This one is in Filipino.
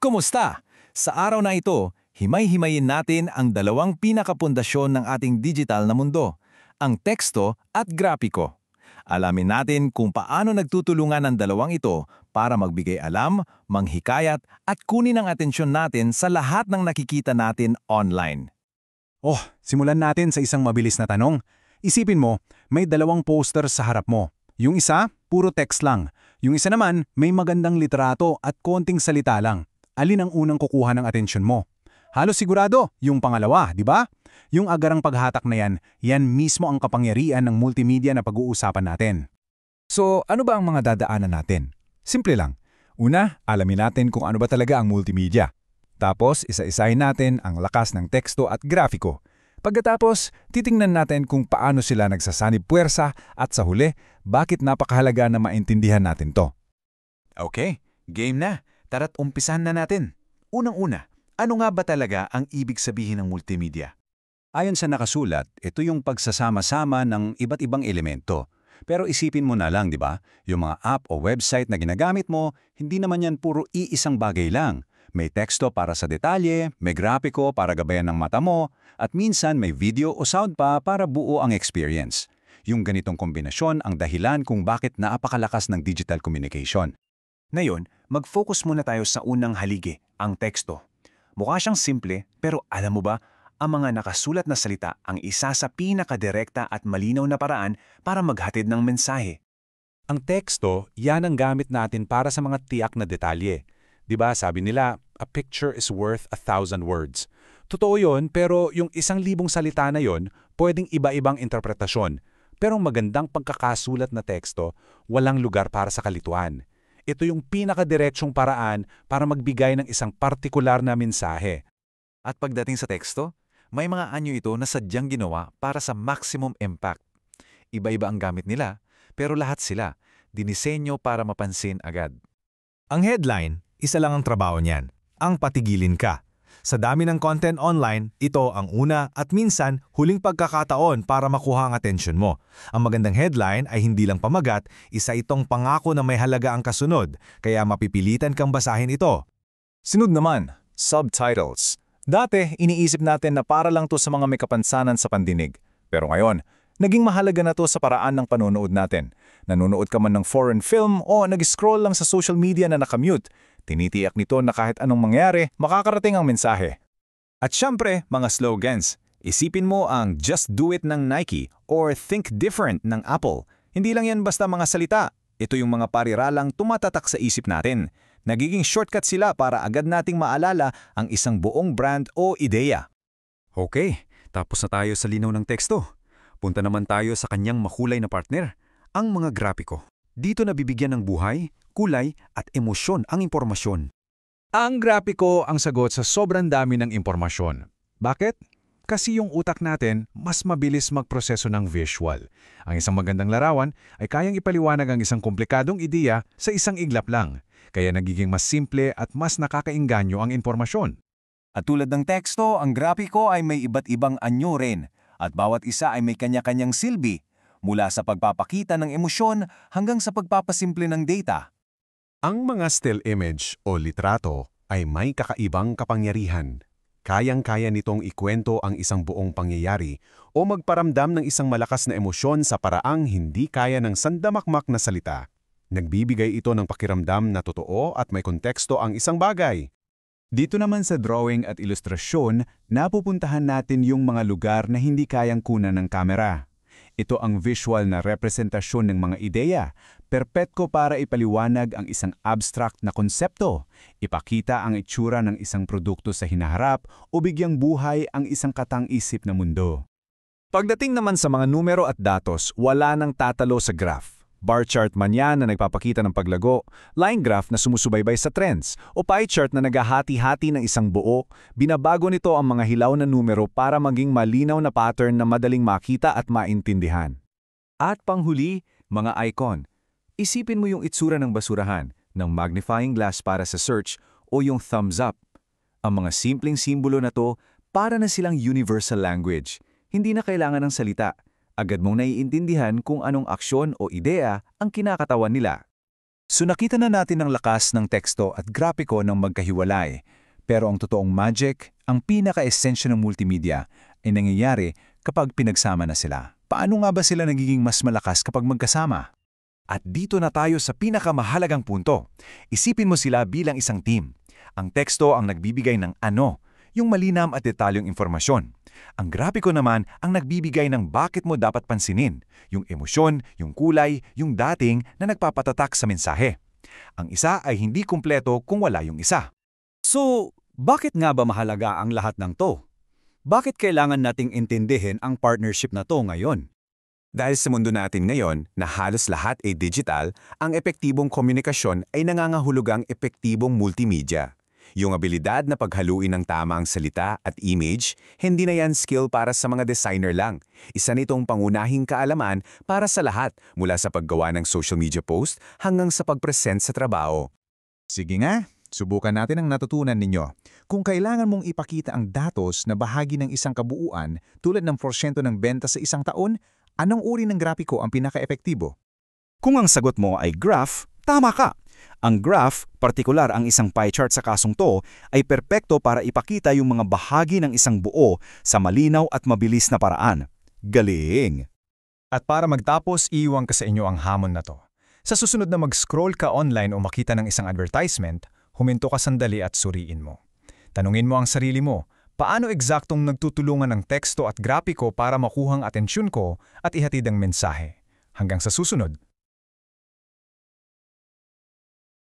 Kumusta? Sa araw na ito, himay-himayin natin ang dalawang pinakapundasyon ng ating digital na mundo, ang teksto at grapiko. Alamin natin kung paano nagtutulungan ang dalawang ito para magbigay alam, manghikayat at kunin ang atensyon natin sa lahat ng nakikita natin online. Simulan natin sa isang mabilis na tanong. Isipin mo, may dalawang poster sa harap mo. Yung isa, puro text lang. Yung isa naman, may magandang litrato at konting salita lang. Alin ang unang kukuha ng atensyon mo? Halos sigurado, yung pangalawa, di ba? Yung agarang paghatak na yan mismo ang kapangyarihan ng multimedia na pag-uusapan natin. So, ano ba ang mga dadaanan natin? Simple lang. Una, alamin natin kung ano ba talaga ang multimedia. Tapos, isa-isahin natin ang lakas ng teksto at grafiko. Pagkatapos, titingnan natin kung paano sila nagsasanib puwersa at sa huli, bakit napakahalaga na maintindihan natin to. Okay, game na. Tara't umpisahan na natin. Unang-una, ano nga ba talaga ang ibig sabihin ng multimedia? Ayon sa nakasulat, ito yung pagsasama-sama ng iba't ibang elemento. Pero isipin mo na lang, di ba? Yung mga app o website na ginagamit mo, hindi naman yan puro iisang bagay lang. May teksto para sa detalye, may grapiko para gabayan ng mata mo, at minsan may video o sound pa para buo ang experience. Yung ganitong kombinasyon ang dahilan kung bakit napakalakas ng digital communication. Ngayon, mag-focus muna tayo sa unang haligi, ang teksto. Mukha siyang simple, pero alam mo ba, ang mga nakasulat na salita ang isa sa pinakadirekta at malinaw na paraan para maghatid ng mensahe. Ang teksto, yan ang gamit natin para sa mga tiyak na detalye. Diba sabi nila, a picture is worth 1,000 words. Totoo yun, pero yung 1,000 salita na yon, pwedeng iba-ibang interpretasyon. Pero magandang pagkakasulat na teksto, walang lugar para sa kalituan. Ito yung pinakadiretsyong paraan para magbigay ng isang partikular na mensahe. At pagdating sa teksto, may mga anyo ito na sadyang ginawa para sa maximum impact. Iba-iba ang gamit nila, pero lahat sila dinisenyo para mapansin agad. Ang headline, isa lang ang trabaho niyan, ang patigilin ka. Sa dami ng content online, ito ang una at minsan huling pagkakataon para makuha ang atensyon mo. Ang magandang headline ay hindi lang pamagat, isa itong pangako na may halaga ang kasunod, kaya mapipilitan kang basahin ito. Sunod naman, subtitles. Dati, iniisip natin na para lang to sa mga may kapansanan sa pandinig. Pero ngayon, naging mahalaga na to sa paraan ng panonood natin. Nanonood ka man ng foreign film o nag-scroll lang sa social media na nakamute, tinitiyak nito na kahit anong mangyari, makakarating ang mensahe. At syempre, mga slogans. Isipin mo ang Just Do It ng Nike or Think Different ng Apple. Hindi lang yan basta mga salita. Ito yung mga pariralang tumatatak sa isip natin. Nagiging shortcut sila para agad nating maalala ang isang buong brand o ideya. Okay, tapos na tayo sa linaw ng teksto. Punta naman tayo sa kanyang makulay na partner, ang mga grapiko. Dito nabibigyan ng buhay, kulay at emosyon ang impormasyon. Ang grapiko ang sagot sa sobrang dami ng impormasyon. Bakit? Kasi yung utak natin mas mabilis magproseso ng visual. Ang isang magandang larawan ay kayang ipaliwanag ang isang komplikadong ideya sa isang iglap lang. Kaya nagiging mas simple at mas nakakainganyo ang impormasyon. At tulad ng teksto, ang grapiko ay may iba't ibang anyo rin. At bawat isa ay may kanya-kanyang silbi, mula sa pagpapakita ng emosyon hanggang sa pagpapasimple ng data. Ang mga still image o litrato ay may kakaibang kapangyarihan. Kayang-kaya nitong ikwento ang isang buong pangyayari o magparamdam ng isang malakas na emosyon sa paraang hindi kaya ng sandamakmak na salita. Nagbibigay ito ng pakiramdam na totoo at may konteksto ang isang bagay. Dito naman sa drawing at ilustrasyon, napupuntahan natin yung mga lugar na hindi kayang kunan ng kamera. Ito ang visual na representasyon ng mga ideya, perpetko para ipaliwanag ang isang abstract na konsepto, ipakita ang itsura ng isang produkto sa hinaharap o bigyang buhay ang isang katang-isip na mundo. Pagdating naman sa mga numero at datos, wala nang tatalo sa graph. Bar chart man yan na nagpapakita ng paglago, line graph na sumusubaybay sa trends, o pie chart na naghahati-hati ng isang buo, binabago nito ang mga hilaw na numero para maging malinaw na pattern na madaling makita at maintindihan. At panghuli, mga icon. Isipin mo yung itsura ng basurahan, ng magnifying glass para sa search, o yung thumbs up. Ang mga simpleng simbolo na to para na silang universal language. Hindi na kailangan ng salita. Agad mong naiintindihan kung anong aksyon o ideya ang kinakatawan nila. So nakita na natin ang lakas ng teksto at grapiko ng magkahiwalay. Pero ang totoong magic, ang pinaka-essensya ng multimedia, ay nangyayari kapag pinagsama na sila. Paano nga ba sila nagiging mas malakas kapag magkasama? At dito na tayo sa pinakamahalagang punto. Isipin mo sila bilang isang team. Ang teksto ang nagbibigay ng ano, yung malinam at detalyong informasyon. Ang grapiko naman ang nagbibigay ng bakit mo dapat pansinin, yung emosyon, yung kulay, yung dating na nagpapatatak sa mensahe. Ang isa ay hindi kumpleto kung wala yung isa. So, bakit nga ba mahalaga ang lahat ng to? Bakit kailangan nating intindihin ang partnership na to ngayon? Dahil sa mundo natin ngayon na halos lahat ay digital, ang epektibong komunikasyon ay nangangahulugang epektibong multimedia. Yung abilidad na paghaluin ng tamang salita at image, hindi na yan skill para sa mga designer lang. Isa nitong pangunahing kaalaman para sa lahat, mula sa paggawa ng social media post hanggang sa pag-present sa trabaho. Sige nga, subukan natin ang natutunan ninyo. Kung kailangan mong ipakita ang datos na bahagi ng isang kabuuan tulad ng porsyento ng benta sa isang taon, anong uri ng grapiko ang pinaka-epektibo? Kung ang sagot mo ay graph, tama ka. Ang graph, partikular ang isang pie chart sa kasong to, ay perpekto para ipakita yung mga bahagi ng isang buo sa malinaw at mabilis na paraan. Galing! At para magtapos, iiwan ka sa inyo ang hamon na to. Sa susunod na mag-scroll ka online o makita ng isang advertisement, huminto ka sandali at suriin mo. Tanungin mo ang sarili mo, paano eksaktong nagtutulungan ng teksto at grapiko para makuhang atensyon ko at ihatid ang mensahe? Hanggang sa susunod.